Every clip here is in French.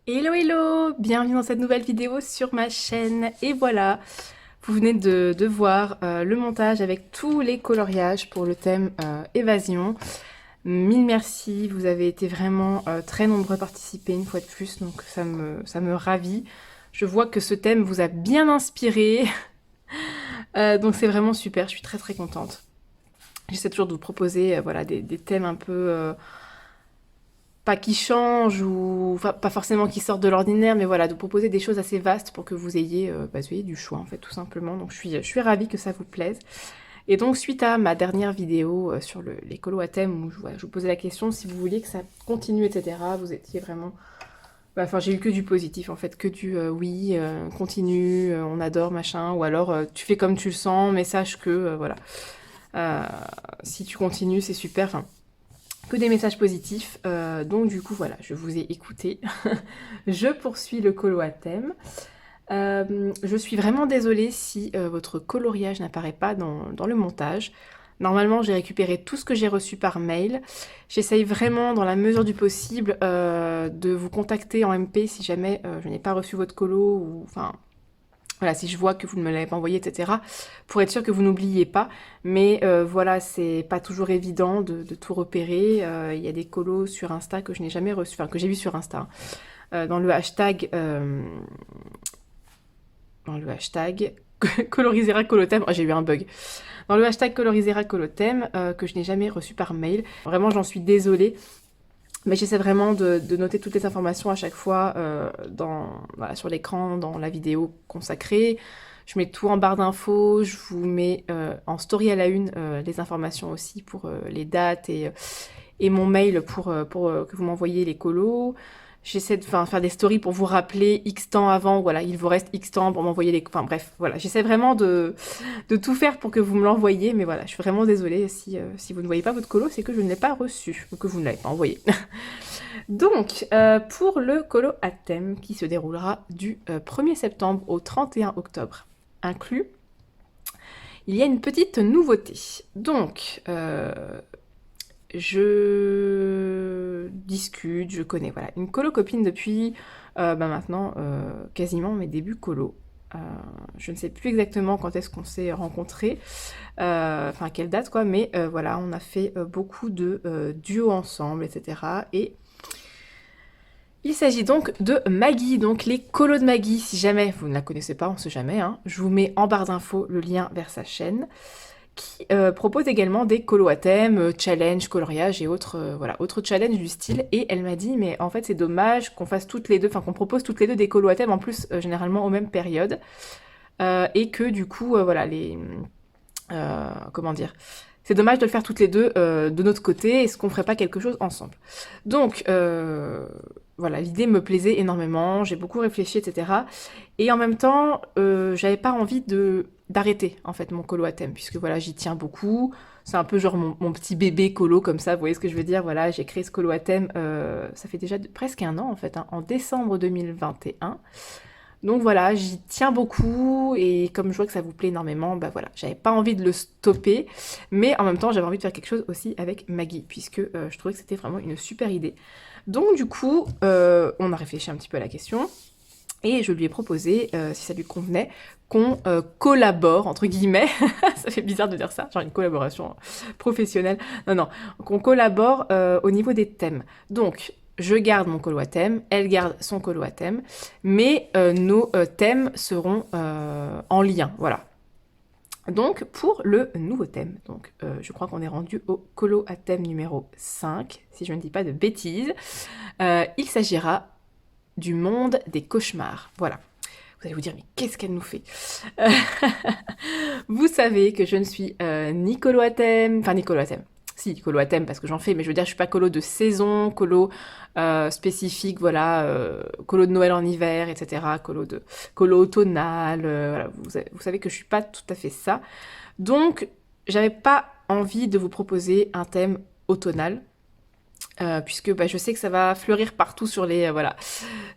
Hello hello, bienvenue dans cette nouvelle vidéo sur ma chaîne. Et voilà, vous venez de voir le montage avec tous les coloriages pour le thème évasion. Mille merci, vous avez été vraiment très nombreux à participer une fois de plus, donc ça me ravit. Je vois que ce thème vous a bien inspiré, donc c'est vraiment super, je suis très très contente. J'essaie toujours de vous proposer voilà, des thèmes un peu... pas qui changent ou enfin, pas forcément qui sortent de l'ordinaire, mais voilà, de proposer des choses assez vastes pour que vous ayez du choix en fait, tout simplement. Donc je suis ravie que ça vous plaise. Et donc suite à ma dernière vidéo sur les colos à thème où voilà, je vous posais la question si vous vouliez que ça continue, etc. Vous étiez vraiment, enfin j'ai eu que du positif en fait, que du oui, continue, on adore machin, ou alors tu fais comme tu le sens, mais sache que voilà, euh, si tu continues c'est super. Enfin, que des messages positifs. Donc du coup, voilà, je vous ai écouté. Je poursuis le colo à thème. Je suis vraiment désolée si votre coloriage n'apparaît pas dans le montage. Normalement, j'ai récupéré tout ce que j'ai reçu par mail. J'essaye vraiment, dans la mesure du possible, de vous contacter en MP si jamais je n'ai pas reçu votre colo ou enfin voilà, si je vois que vous ne me l'avez pas envoyé, etc., pour être sûr que vous n'oubliez pas. Mais voilà, c'est pas toujours évident de tout repérer. Il y a des colos sur Insta que je n'ai jamais reçus, enfin que j'ai vu sur Insta, hein. Dans le hashtag, dans le hashtag colorisera colothème. Oh, j'ai eu un bug. Dans le hashtag colorisera colothème que je n'ai jamais reçu par mail. Vraiment, j'en suis désolée. Mais j'essaie vraiment de noter toutes les informations à chaque fois voilà, sur l'écran, dans la vidéo consacrée. Je mets tout en barre d'infos, je vous mets en story à la une les informations aussi pour les dates et mon mail pour que vous m'envoyiez les colos. J'essaie de faire des stories pour vous rappeler X temps avant, voilà, il vous reste X temps pour m'envoyer les... Enfin bref, voilà, j'essaie vraiment de tout faire pour que vous me l'envoyiez, mais voilà, je suis vraiment désolée si vous ne voyez pas votre colo, c'est que je ne l'ai pas reçu, ou que vous ne l'avez pas envoyé. Donc, pour le colo à thème qui se déroulera du 1er septembre au 31 octobre inclus, il y a une petite nouveauté. Donc, je discute, je connais voilà, une colo copine depuis maintenant quasiment mes débuts colo. Je ne sais plus exactement quand est-ce qu'on s'est rencontrés, enfin quelle date quoi, mais voilà, on a fait beaucoup de duos ensemble, etc. Et il s'agit donc de Maggie, donc les colos de Maggie. Si jamais vous ne la connaissez pas, on sait jamais, hein, je vous mets en barre d'infos le lien vers sa chaîne, qui propose également des colos à thème, challenge, coloriage et autres, voilà, autres challenges du style. Et elle m'a dit, mais en fait c'est dommage qu'on fasse toutes les deux, enfin qu'on propose toutes les deux des colos à thème, en plus généralement aux mêmes périodes, et que du coup, voilà, comment dire, c'est dommage de le faire toutes les deux de notre côté, est-ce qu'on ferait pas quelque chose ensemble? Donc, voilà, l'idée me plaisait énormément, j'ai beaucoup réfléchi, etc. Et en même temps, j'avais pas envie d'arrêter, en fait, mon colo à thème, puisque voilà, j'y tiens beaucoup. C'est un peu genre mon petit bébé colo, comme ça, vous voyez ce que je veux dire? Voilà, j'ai créé ce colo à thème, ça fait déjà presque un an, en fait, hein, en décembre 2021. Donc voilà, j'y tiens beaucoup et comme je vois que ça vous plaît énormément, bah voilà, j'avais pas envie de le stopper, mais en même temps j'avais envie de faire quelque chose aussi avec Maggie, puisque je trouvais que c'était vraiment une super idée. Donc du coup, on a réfléchi un petit peu à la question et je lui ai proposé, si ça lui convenait, qu'on collabore, entre guillemets, ça fait bizarre de dire ça, genre une collaboration professionnelle, non, non, qu'on collabore au niveau des thèmes. Donc, je garde mon colo à thème, elle garde son colo à thème, mais nos thèmes seront en lien, voilà. Donc, pour le nouveau thème, donc, je crois qu'on est rendu au colo à thème numéro 5, si je ne dis pas de bêtises, il s'agira du monde des cauchemars. Voilà. Vous allez vous dire, mais qu'est-ce qu'elle nous fait? Euh, Vous savez que je ne suis ni colo à thème, enfin ni colo à thème. Si, colo à thème parce que j'en fais, mais je veux dire, je suis pas colo de saison, colo spécifique, voilà, colo de Noël en hiver, etc. Colo automnal, voilà. Vous savez que je suis pas tout à fait ça. Donc, j'avais pas envie de vous proposer un thème automnal. Puisque bah, je sais que ça va fleurir partout sur les, voilà,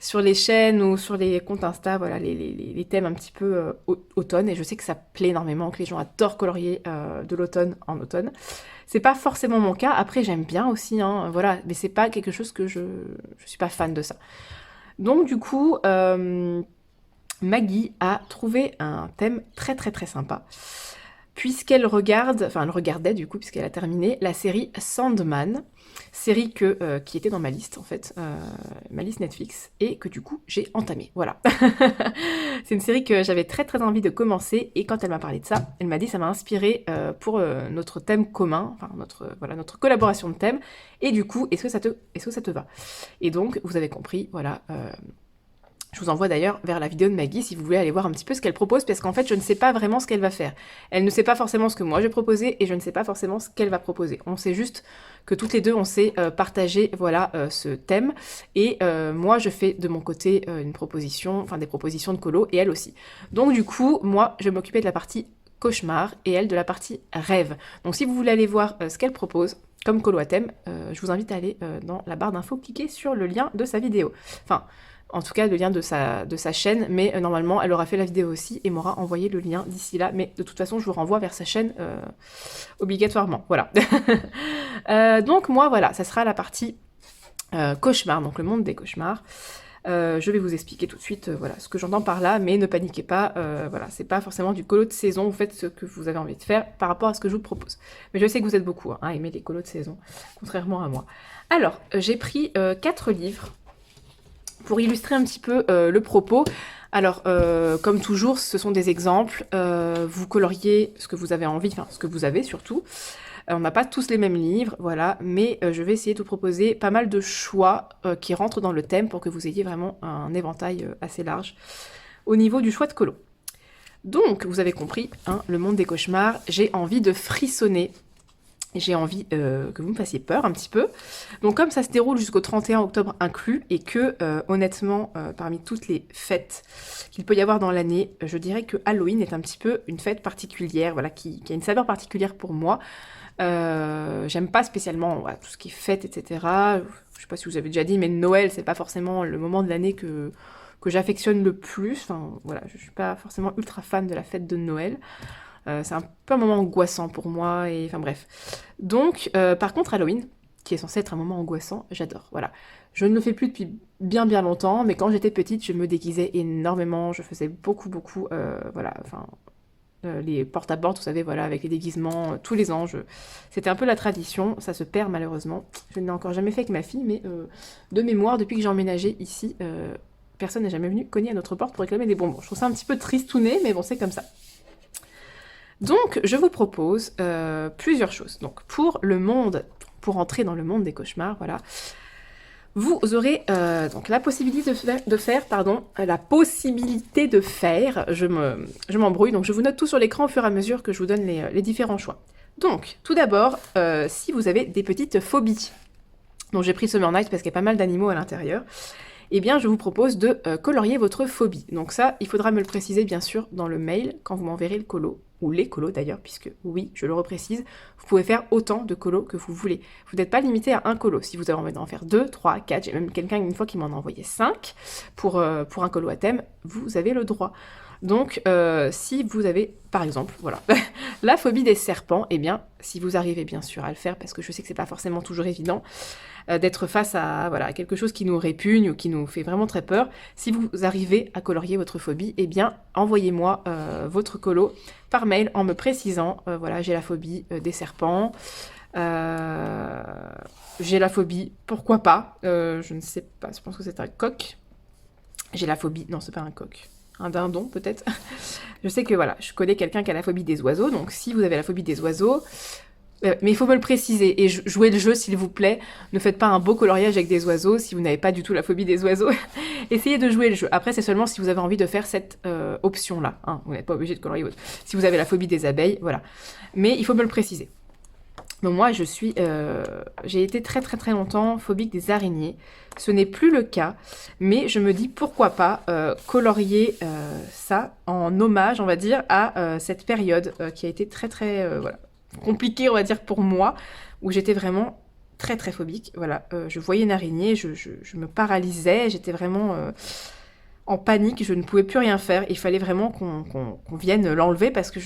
sur les chaînes ou sur les comptes Insta, voilà, les thèmes un petit peu automne, et je sais que ça plaît énormément, que les gens adorent colorier de l'automne en automne. C'est pas forcément mon cas, après j'aime bien aussi, hein, voilà, mais c'est pas quelque chose que je suis pas fan de ça. Donc du coup, Maggie a trouvé un thème très très très sympa, puisqu'elle regarde, enfin elle regardait du coup, puisqu'elle a terminé, la série Sandman, série qui était dans ma liste en fait, ma liste Netflix, et que du coup j'ai entamée, voilà. C'est une série que j'avais très très envie de commencer, et quand elle m'a parlé de ça, elle m'a dit ça m'a inspiré pour notre thème commun, enfin notre collaboration de thèmes, et du coup, est-ce que ça te va? Et donc, vous avez compris, voilà, je vous envoie d'ailleurs vers la vidéo de Maggie si vous voulez aller voir un petit peu ce qu'elle propose, parce qu'en fait, je ne sais pas vraiment ce qu'elle va faire. Elle ne sait pas forcément ce que moi j'ai proposé, et je ne sais pas forcément ce qu'elle va proposer. On sait juste que toutes les deux, on sait partager, voilà, ce thème, et moi, je fais de mon côté des propositions de colo, et elle aussi. Donc du coup, moi, je vais m'occuper de la partie cauchemar, et elle de la partie rêve. Donc si vous voulez aller voir ce qu'elle propose, comme colo à thème, je vous invite à aller dans la barre d'infos, cliquer sur le lien de sa vidéo. Enfin, en tout cas le lien de sa chaîne, mais normalement elle aura fait la vidéo aussi et m'aura envoyé le lien d'ici là, mais de toute façon je vous renvoie vers sa chaîne obligatoirement, voilà. Donc moi voilà, ça sera la partie cauchemar, donc le monde des cauchemars. Je vais vous expliquer tout de suite voilà, ce que j'entends par là, mais ne paniquez pas, voilà, c'est pas forcément du colo de saison, vous faites ce que vous avez envie de faire par rapport à ce que je vous propose. Mais je sais que vous êtes beaucoup à aimer les colos de saison, contrairement à moi. Alors, j'ai pris 4 livres pour illustrer un petit peu le propos. Alors, comme toujours, ce sont des exemples. Vous coloriez ce que vous avez envie, enfin, ce que vous avez surtout. On n'a pas tous les mêmes livres, voilà, mais je vais essayer de vous proposer pas mal de choix qui rentrent dans le thème pour que vous ayez vraiment un éventail assez large au niveau du choix de colo. Donc, vous avez compris, hein, le monde des cauchemars, j'ai envie de frissonner. J'ai envie que vous me fassiez peur un petit peu. Donc comme ça se déroule jusqu'au 31 octobre inclus, et que honnêtement, parmi toutes les fêtes qu'il peut y avoir dans l'année, je dirais que Halloween est un petit peu une fête particulière, voilà, qui a une saveur particulière pour moi. J'aime pas spécialement voilà, tout ce qui est fête, etc. Je sais pas si vous avez déjà dit, mais Noël, c'est pas forcément le moment de l'année que j'affectionne le plus. Enfin voilà, je suis pas forcément ultra fan de la fête de Noël. C'est un peu un moment angoissant pour moi, et enfin bref. Donc, par contre, Halloween, qui est censé être un moment angoissant, j'adore, voilà. Je ne le fais plus depuis bien bien longtemps, mais quand j'étais petite, je me déguisais énormément, je faisais beaucoup, voilà, enfin, les porte-à-porte, vous savez, voilà, avec les déguisements, tous les ans, c'était un peu la tradition, ça se perd malheureusement. Je ne l'ai encore jamais fait avec ma fille, mais de mémoire, depuis que j'ai emménagé ici, personne n'est jamais venu cogner à notre porte pour réclamer des bonbons. Je trouve ça un petit peu tristouné, mais bon, c'est comme ça. Donc, je vous propose plusieurs choses. Donc, pour entrer dans le monde des cauchemars, voilà, vous aurez donc la possibilité de faire, je m'embrouille, donc je vous note tout sur l'écran au fur et à mesure que je vous donne les différents choix. Donc, tout d'abord, si vous avez des petites phobies, donc j'ai pris Summer Night parce qu'il y a pas mal d'animaux à l'intérieur, eh bien, je vous propose de colorier votre phobie. Donc ça, il faudra me le préciser, bien sûr, dans le mail, quand vous m'enverrez le colo, ou les colos d'ailleurs, puisque, oui, je le reprécise, vous pouvez faire autant de colos que vous voulez. Vous n'êtes pas limité à un colo. Si vous avez envie d'en faire 2, 3, 4, j'ai même quelqu'un une fois qui m'en a envoyé 5 pour un colo à thème, vous avez le droit. Donc, si vous avez, par exemple, voilà, la phobie des serpents, eh bien, si vous arrivez bien sûr à le faire, parce que je sais que c'est pas forcément toujours évident, d'être face à voilà, quelque chose qui nous répugne ou qui nous fait vraiment très peur, si vous arrivez à colorier votre phobie, eh bien, envoyez-moi votre colo par mail en me précisant, voilà, j'ai la phobie des serpents, j'ai la phobie, pourquoi pas, je ne sais pas, je pense que c'est un coq, j'ai la phobie, non, c'est pas un coq, un dindon peut-être. Je sais que voilà, je connais quelqu'un qui a la phobie des oiseaux, donc si vous avez la phobie des oiseaux, mais il faut me le préciser, et jouez le jeu s'il vous plaît, ne faites pas un beau coloriage avec des oiseaux si vous n'avez pas du tout la phobie des oiseaux, essayez de jouer le jeu. Après c'est seulement si vous avez envie de faire cette option-là, hein. Vous n'êtes pas obligé de colorier votre... Si vous avez la phobie des abeilles, voilà. Mais il faut me le préciser. Donc moi j'ai été très très très longtemps phobique des araignées, ce n'est plus le cas, mais je me dis pourquoi pas colorier ça en hommage, on va dire, à cette période qui a été très très voilà, compliquée, on va dire, pour moi, où j'étais vraiment très très phobique, voilà, je voyais une araignée, je me paralysais, j'étais vraiment en panique, je ne pouvais plus rien faire, il fallait vraiment qu'on vienne l'enlever parce que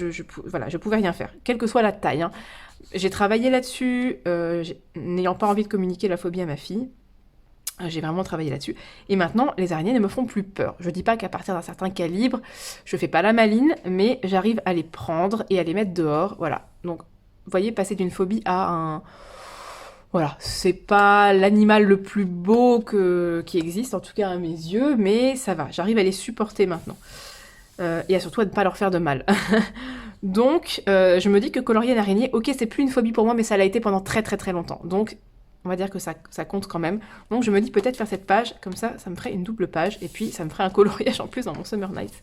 voilà, je pouvais rien faire, quelle que soit la taille, hein. J'ai travaillé là-dessus, n'ayant pas envie de communiquer la phobie à ma fille. J'ai vraiment travaillé là-dessus. Et maintenant, les araignées ne me font plus peur. Je dis pas qu'à partir d'un certain calibre, je fais pas la maline, mais j'arrive à les prendre et à les mettre dehors. Voilà. Donc, vous voyez, passer d'une phobie à un... Voilà, c'est pas l'animal le plus beau qui existe, en tout cas à mes yeux, mais ça va. J'arrive à les supporter maintenant. Et surtout à ne pas leur faire de mal. Donc, je me dis que colorier une araignée, ok, c'est plus une phobie pour moi, mais ça l'a été pendant très très très longtemps. Donc, on va dire que ça compte quand même. Donc, je me dis peut-être faire cette page, comme ça me ferait une double page, et puis ça me ferait un coloriage en plus dans mon Summer Night.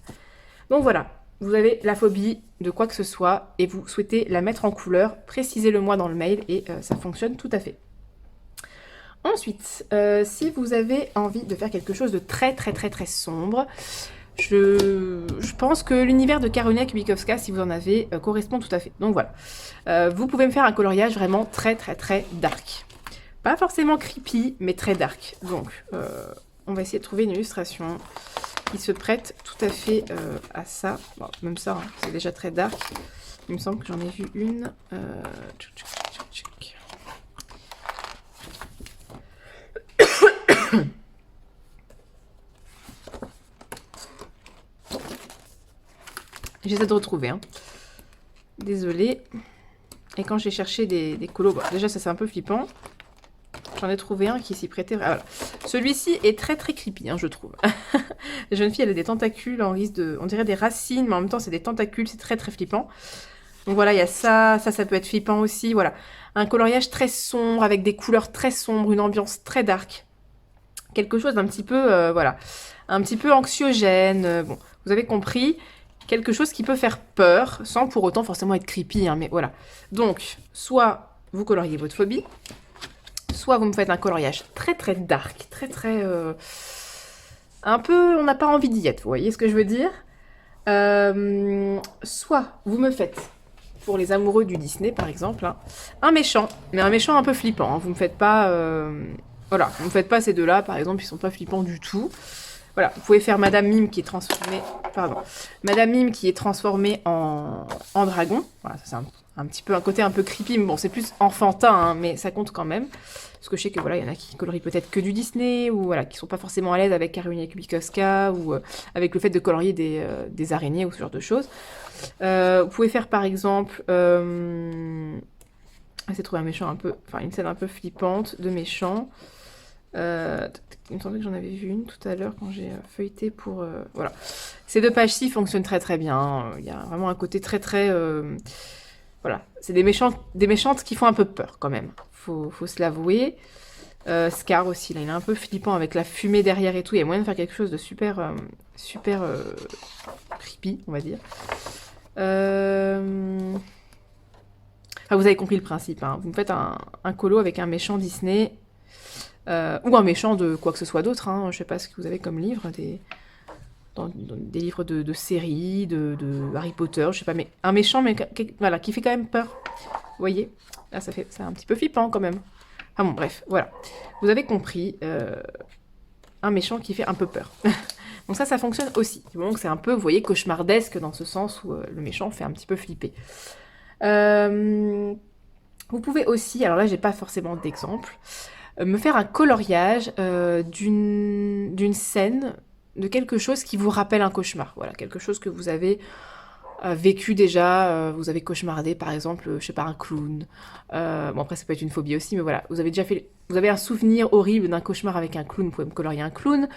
Donc voilà, vous avez la phobie de quoi que ce soit, et vous souhaitez la mettre en couleur, précisez-le moi dans le mail, et ça fonctionne tout à fait. Ensuite, si vous avez envie de faire quelque chose de très très très très sombre, je pense que l'univers de Karolina Kubikowska, si vous en avez, correspond tout à fait. Donc voilà. Vous pouvez me faire un coloriage vraiment très très très dark. Pas forcément creepy, mais très dark. Donc, on va essayer de trouver une illustration qui se prête tout à fait à ça. Bon, même ça, hein, c'est déjà très dark. Il me semble que j'en ai vu une. J'essaie de retrouver. Hein. Désolée. Et quand j'ai cherché des colos, bon, déjà ça c'est un peu flippant. J'en ai trouvé un qui s'y prêtait. Ah, voilà. Celui-ci est très très creepy, hein, je trouve. La jeune fille, elle a des tentacules en guise de... On dirait des racines, mais en même temps c'est des tentacules, c'est très très flippant. Donc voilà, il y a ça peut être flippant aussi. Voilà, un coloriage très sombre, avec des couleurs très sombres, une ambiance très dark. Quelque chose d'un petit peu, voilà, un petit peu anxiogène. Bon, vous avez compris. Quelque chose qui peut faire peur, sans pour autant forcément être creepy, hein, mais voilà. Donc, soit vous coloriez votre phobie, soit vous me faites un coloriage très très dark, très très... un peu, on n'a pas envie d'y être, vous voyez ce que je veux dire. Soit vous me faites, pour les amoureux du Disney par exemple, hein, un méchant, mais un méchant un peu flippant. Hein, vous me faites pas... voilà, vous me faites pas ces deux-là, par exemple, ils sont pas flippants du tout. Voilà, vous pouvez faire Madame Mime qui est transformée... Pardon. Madame Mime qui est transformée en dragon. Voilà, ça c'est un petit peu un côté un peu creepy, mais bon, c'est plus enfantin, hein, mais ça compte quand même. Parce que je sais que voilà, il y en a qui colorient peut-être que du Disney, ou voilà, qui sont pas forcément à l'aise avec Karolina Kubikowska, ou avec le fait de colorier des araignées, ou ce genre de choses. Vous pouvez faire par exemple... Essayez de trouver un méchant un peu... Enfin, une scène un peu flippante de méchant. Il me semblait que j'en avais vu une tout à l'heure quand j'ai feuilleté pour... voilà. Ces deux pages-ci fonctionnent très très bien. Il y a vraiment un côté très très... voilà. C'est des méchantes qui font un peu peur quand même. Faut se l'avouer. Scar aussi, là, il est un peu flippant avec la fumée derrière et tout. Il y a moyen de faire quelque chose de super... super creepy, on va dire. Enfin, vous avez compris le principe. Hein. Vous me faites un colo avec un méchant Disney... ou un méchant de quoi que ce soit d'autre, hein. Je sais pas ce que vous avez comme livre, des livres de séries, de Harry Potter, je sais pas, mais un méchant, mais voilà, qui fait quand même peur. Vous voyez, là c'est un petit peu flippant quand même. Ah bon, bref, voilà. Vous avez compris, un méchant qui fait un peu peur. Donc ça fonctionne aussi. Du moment que c'est un peu, vous voyez, cauchemardesque dans ce sens où le méchant fait un petit peu flipper. Vous pouvez aussi, alors là j'ai pas forcément d'exemple, me faire un coloriage d'une scène, de quelque chose qui vous rappelle un cauchemar. Voilà, quelque chose que vous avez vécu déjà, vous avez cauchemardé, par exemple, je sais pas, un clown. Bon, après, ça peut être une phobie aussi, mais voilà, vous avez un souvenir horrible d'un cauchemar avec un clown, vous pouvez me colorier un clown.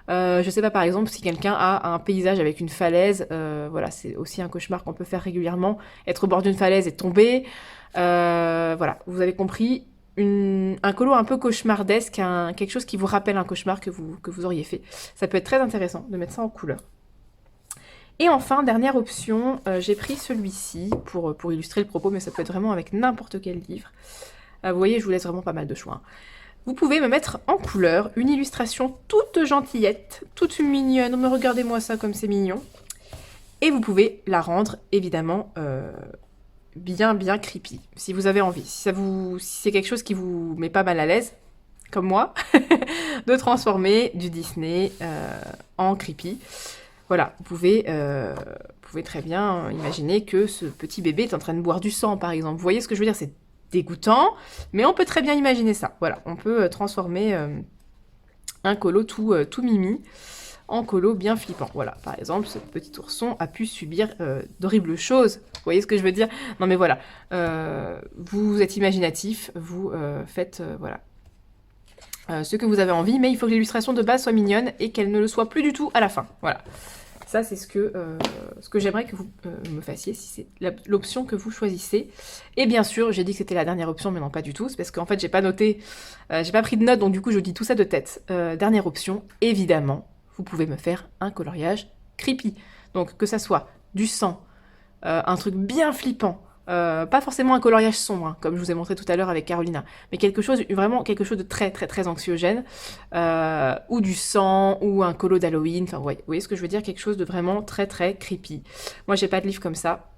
Je sais pas, par exemple, si quelqu'un a un paysage avec une falaise, voilà, c'est aussi un cauchemar qu'on peut faire régulièrement, être au bord d'une falaise et tomber. Voilà, vous avez compris. Un colo un peu cauchemardesque, quelque chose qui vous rappelle un cauchemar que vous auriez fait. Ça peut être très intéressant de mettre ça en couleur. Et enfin, dernière option, j'ai pris celui-ci pour illustrer le propos, mais ça peut être vraiment avec n'importe quel livre. Vous voyez, je vous laisse vraiment pas mal de choix. Hein. Vous pouvez me mettre en couleur une illustration toute gentillette, toute mignonne. Mais regardez-moi ça comme c'est mignon. Et vous pouvez la rendre, évidemment... bien creepy, si vous avez envie. Si c'est quelque chose qui vous met pas mal à l'aise, comme moi, de transformer du Disney en creepy. Voilà, vous pouvez très bien imaginer que ce petit bébé est en train de boire du sang, par exemple. Vous voyez ce que je veux dire? C'est dégoûtant, mais on peut très bien imaginer ça. Voilà, on peut transformer un colo tout mimi, en colo bien flippant. Voilà, par exemple, ce petit ourson a pu subir d'horribles choses. Vous voyez ce que je veux dire? Non mais voilà, vous êtes imaginatif, vous faites, voilà, ce que vous avez envie, mais il faut que l'illustration de base soit mignonne et qu'elle ne le soit plus du tout à la fin. Voilà. Ça, c'est ce que j'aimerais que vous me fassiez, si c'est l'option que vous choisissez. Et bien sûr, j'ai dit que c'était la dernière option, mais non, pas du tout. C'est parce qu'en fait, j'ai pas noté, j'ai pas pris de notes, donc du coup, je dis tout ça de tête. Dernière option, évidemment, vous pouvez me faire un coloriage creepy. Donc, que ça soit du sang, un truc bien flippant, pas forcément un coloriage sombre, hein, comme je vous ai montré tout à l'heure avec Carolina, mais vraiment quelque chose de très très très anxiogène, ou du sang, ou un colo d'Halloween, enfin ouais, vous voyez ce que je veux dire, quelque chose de vraiment très très creepy. Moi j'ai pas de livre comme ça,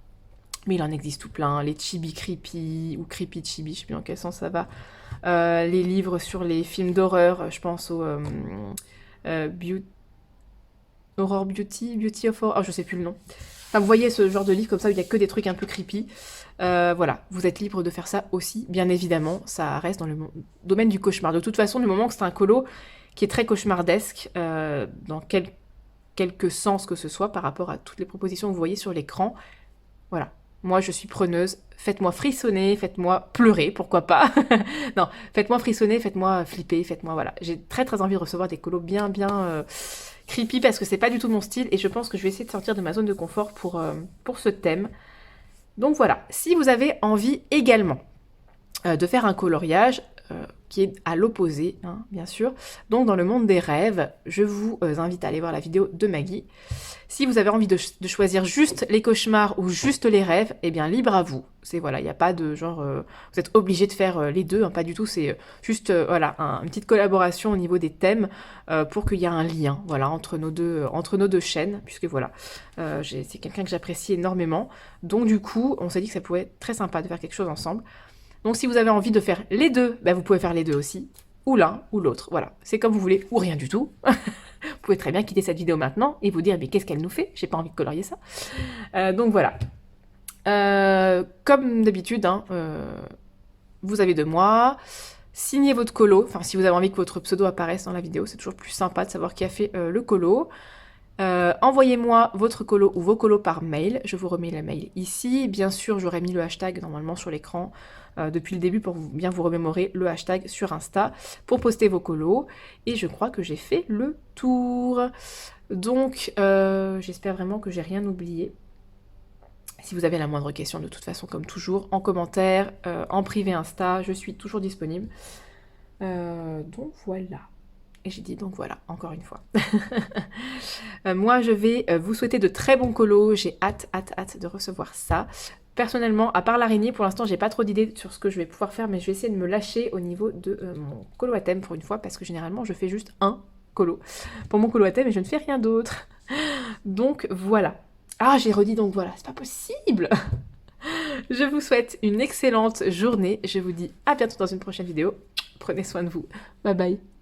mais il en existe tout plein, les chibi creepy, ou creepy chibi, je sais plus dans quel sens ça va, les livres sur les films d'horreur, je pense au Horror Beauty, Beauty of Horror, oh, je sais plus le nom. Enfin, vous voyez ce genre de livre comme ça où il n'y a que des trucs un peu creepy. Voilà, vous êtes libre de faire ça aussi, bien évidemment. Ça reste dans le domaine du cauchemar. De toute façon, du moment que c'est un colo qui est très cauchemardesque, dans quelque sens que ce soit par rapport à toutes les propositions que vous voyez sur l'écran, voilà. Moi, je suis preneuse. Faites-moi frissonner, faites-moi pleurer, pourquoi pas. Non, faites-moi frissonner, faites-moi flipper, faites-moi, voilà. J'ai très très envie de recevoir des colos bien creepy parce que c'est pas du tout mon style et je pense que je vais essayer de sortir de ma zone de confort pour ce thème. Donc voilà, si vous avez envie également de faire un coloriage qui est à l'opposé, hein, bien sûr, donc dans le monde des rêves, je vous invite à aller voir la vidéo de Maggie. Si vous avez envie de choisir juste les cauchemars ou juste les rêves, eh bien libre à vous. C'est voilà, il n'y a pas de genre, vous êtes obligé de faire les deux, hein, pas du tout. C'est juste voilà une petite collaboration au niveau des thèmes pour qu'il y ait un lien, voilà, entre nos deux chaînes, puisque voilà, c'est quelqu'un que j'apprécie énormément. Donc du coup, on s'est dit que ça pouvait être très sympa de faire quelque chose ensemble. Donc si vous avez envie de faire les deux, bah, vous pouvez faire les deux aussi, ou l'un ou l'autre. Voilà, c'est comme vous voulez, ou rien du tout. Vous pouvez très bien quitter cette vidéo maintenant et vous dire mais qu'est-ce qu'elle nous fait? J'ai pas envie de colorier ça. Donc voilà. Comme d'habitude, hein, vous avez de moi. Signez votre colo. Enfin, si vous avez envie que votre pseudo apparaisse dans la vidéo, c'est toujours plus sympa de savoir qui a fait le colo. Envoyez-moi votre colo ou vos colos par mail. Je vous remets le mail ici. Bien sûr, j'aurais mis le hashtag normalement sur l'écran depuis le début pour bien vous remémorer le hashtag sur Insta pour poster vos colos. Et je crois que j'ai fait le tour. Donc, j'espère vraiment que j'ai rien oublié. Si vous avez la moindre question, de toute façon, comme toujours, en commentaire, en privé Insta, je suis toujours disponible. Donc voilà. Et j'ai dit donc voilà, encore une fois. Moi, je vais vous souhaiter de très bons colos. J'ai hâte de recevoir ça. Personnellement, à part l'araignée, pour l'instant, j'ai pas trop d'idées sur ce que je vais pouvoir faire, mais je vais essayer de me lâcher au niveau de mon colo à thème pour une fois, parce que généralement, je fais juste un colo pour mon colo à thème et je ne fais rien d'autre. Donc voilà. Ah, j'ai redit donc voilà, c'est pas possible. Je vous souhaite une excellente journée. Je vous dis à bientôt dans une prochaine vidéo. Prenez soin de vous. Bye bye.